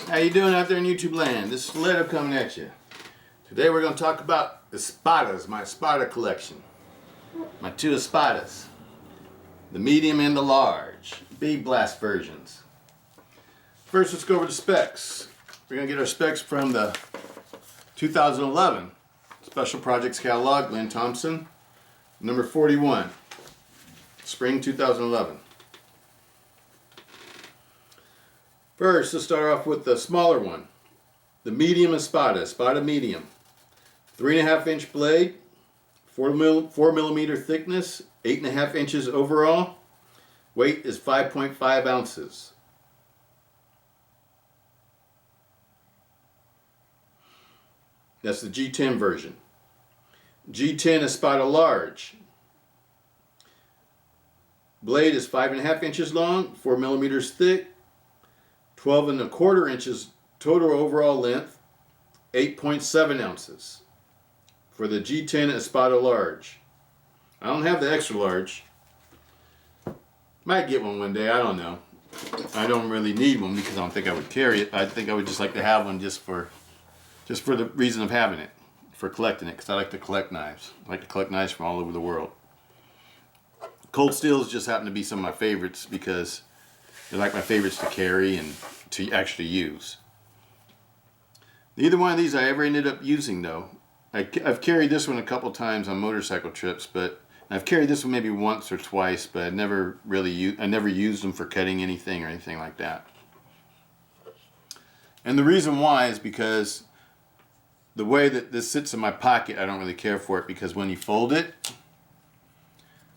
How you doing out there in YouTube land? This is Stiletto coming at you. Today we're going to talk about Espadas, my Espada collection. My two Espadas. The medium and the large. Big blast versions. First, let's go over the specs. We're going to get our specs from the 2011 Special Projects Catalog, Lynn Thompson, number 41. Spring 2011. First, let's start off with the smaller one, the medium Espada, Espada medium. 3.5 inch blade, 4 millimeter thickness, 8.5 inches overall. Weight is 5.5 ounces. That's the G10 version. G10 Espada large. Blade is 5.5 inches long, 4 millimeters thick, 12.25 inches total overall length, 8.7 ounces for the G10 Espada large. I don't have the extra large. Might get one day, I don't know. I don't really need one because I don't think I would carry it. I think I would just like to have one just for the reason of having it, for collecting it, because I like to collect knives. I like to collect knives from all over the world. Cold steels just happen to be some of my favorites because they're like my favorites to carry and to actually use. Neither one of these I ever ended up using though. I've carried this one a couple times on motorcycle trips, but I've carried this one maybe once or twice, but I never used them for cutting anything or anything like that. And the reason why is because the way that this sits in my pocket, I don't really care for it, because when you fold it,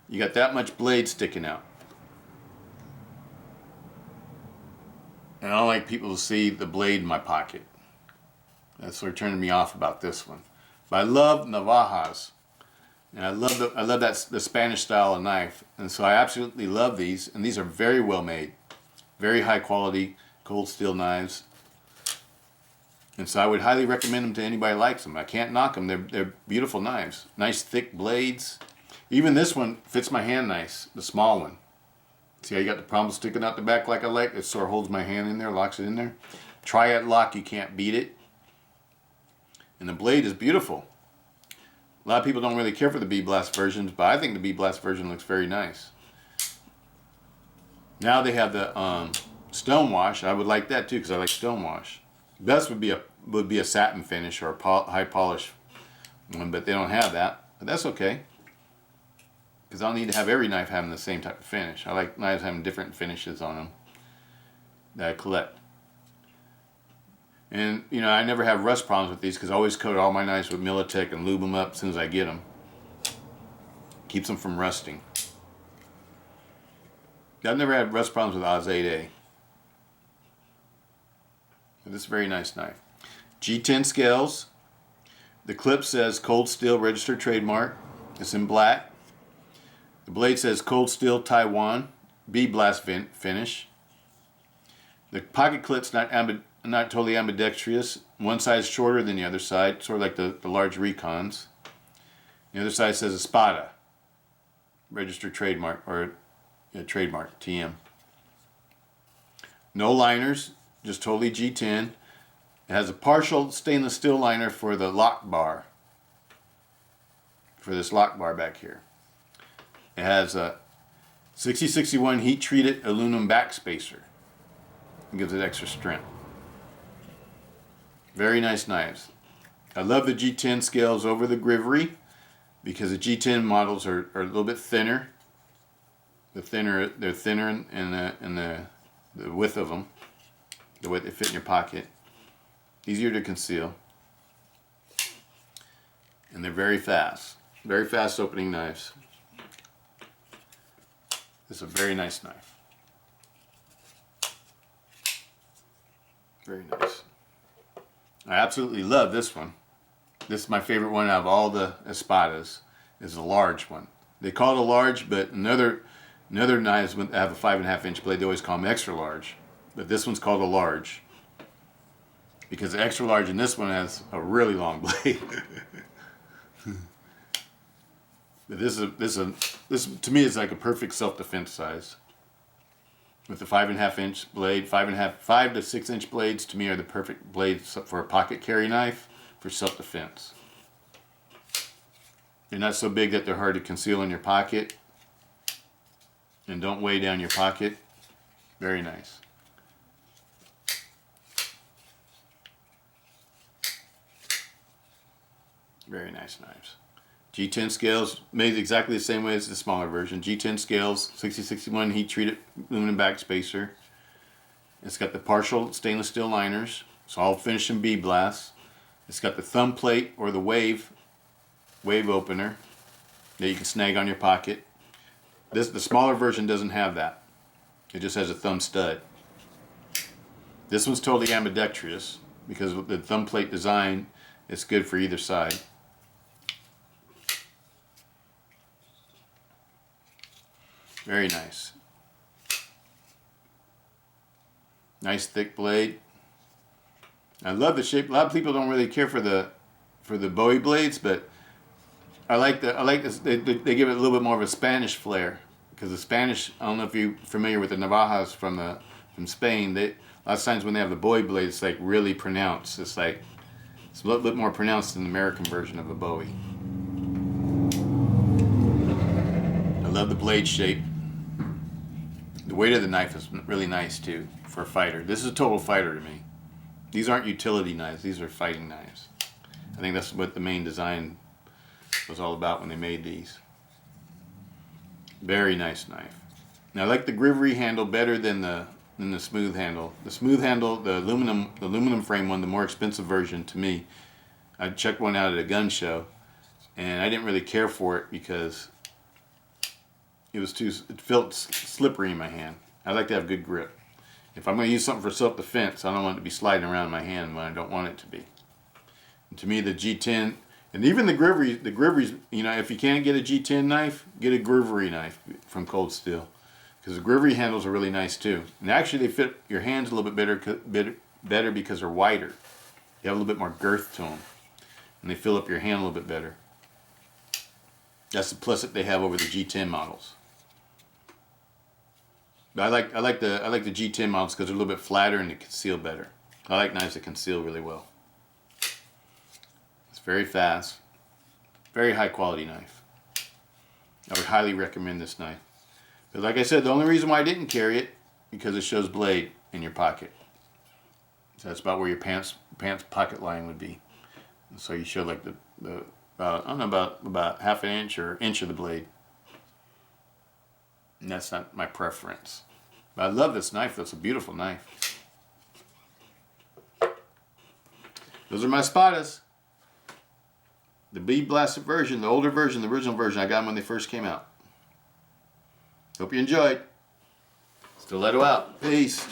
you got that much blade sticking out. And I don't like people to see the blade in my pocket. That's what turning me off about this one. But I love navajas, and I love the Spanish style of knife, and so I absolutely love these. And these are very well made, very high quality cold steel knives. And so I would highly recommend them to anybody who likes them. I can't knock them. They're beautiful knives, nice thick blades. Even this one fits my hand nice, the small one. See how you got the pommel sticking out the back like I like? It sort of holds my hand in there, locks it in there. Triad lock, you can't beat it. And the blade is beautiful. A lot of people don't really care for the B-Blast versions, but I think the B-Blast version looks very nice. Now they have the stonewash. I would like that too because I like stonewash. Best would be a satin finish or a high polish one, but they don't have that. But that's okay, because I don't need to have every knife having the same type of finish. I like knives having different finishes on them that I collect. And you know, I never have rust problems with these because I always coat all my knives with Militech and lube them up as soon as I get them. Keeps them from rusting. I've never had rust problems with Oz 8A. This is a very nice knife. G10 scales. The clip says Cold Steel registered trademark. It's in black. The blade says Cold Steel Taiwan B-Blast finish. The pocket clip's not totally ambidextrous. One side's shorter than the other side, sort of like the large Recons. The other side says Espada registered trademark, or trademark, TM. No liners, just totally G10. It has a partial stainless steel liner for the lock bar, for this lock bar back here. It has a 6061 heat treated aluminum back spacer. It gives it extra strength. Very nice knives. I love the G10 scales over the Grivery because the G10 models are a little bit thinner. They're thinner in the width of them, the way they fit in your pocket. Easier to conceal. And they're very fast. Very fast opening knives. This is a very nice knife. Very nice. I absolutely love this one. This is my favorite one out of all the Espadas. Is the large one. They call it a large, but another knives that have a 5.5 inch blade, they always call them extra large. But this one's called a large because the extra large in this one has a really long blade. But this to me is like a perfect self-defense size. with the 5.5-inch blade. 5 to 6 inch blades to me are the perfect blades for a pocket carry knife for self-defense. They're not so big that they're hard to conceal in your pocket and don't weigh down your pocket. Very nice. Very nice knives. G10 scales, made exactly the same way as the smaller version. G10 scales, 6061 heat treated aluminum backspacer. It's got the partial stainless steel liners. It's all finished in bead blast. It's got the thumb plate or the wave opener that you can snag on your pocket. The smaller version doesn't have that. It just has a thumb stud. This one's totally ambidextrous because of the thumb plate design. It's good for either side. Very nice. Nice thick blade. I love the shape. A lot of people don't really care for the Bowie blades, but I like this. They give it a little bit more of a Spanish flair because the Spanish. I don't know if you're familiar with the navajas from Spain. A lot of times when they have the Bowie blade, it's like really pronounced. It's a little bit more pronounced than the American version of a Bowie. I love the blade shape. The weight of the knife is really nice too for a fighter. This is a total fighter to me. These aren't utility knives, these are fighting knives. I think that's what the main design was all about when they made these. Very nice knife. Now I like the grivery handle better than the smooth handle. The smooth handle, the aluminum frame one, the more expensive version to me. I checked one out at a gun show and I didn't really care for it because it felt slippery in my hand. I like to have good grip. If I'm going to use something for self-defense, I don't want it to be sliding around in my hand when I don't want it to be. And to me, the G10, and even the griveries, you know, if you can't get a G10 knife, get a grivery knife from Cold Steel. Because the grivery handles are really nice too. And actually they fit your hands a little bit better because they're wider. You have a little bit more girth to them. And they fill up your hand a little bit better. That's the plus that they have over the G10 models. But I like the G10 models because they're a little bit flatter and they conceal better. I like knives that conceal really well. It's very fast, very high quality knife. I would highly recommend this knife. But like I said, the only reason why I didn't carry it because it shows blade in your pocket. So that's about where your pants pocket line would be. So you show like I don't know, about half an inch or inch of the blade. And that's not my preference. But I love this knife. That's a beautiful knife. Those are my Espadas. The bead blasted version, the older version, the original version. I got them when they first came out. Hope you enjoyed. Stiletto out. Peace.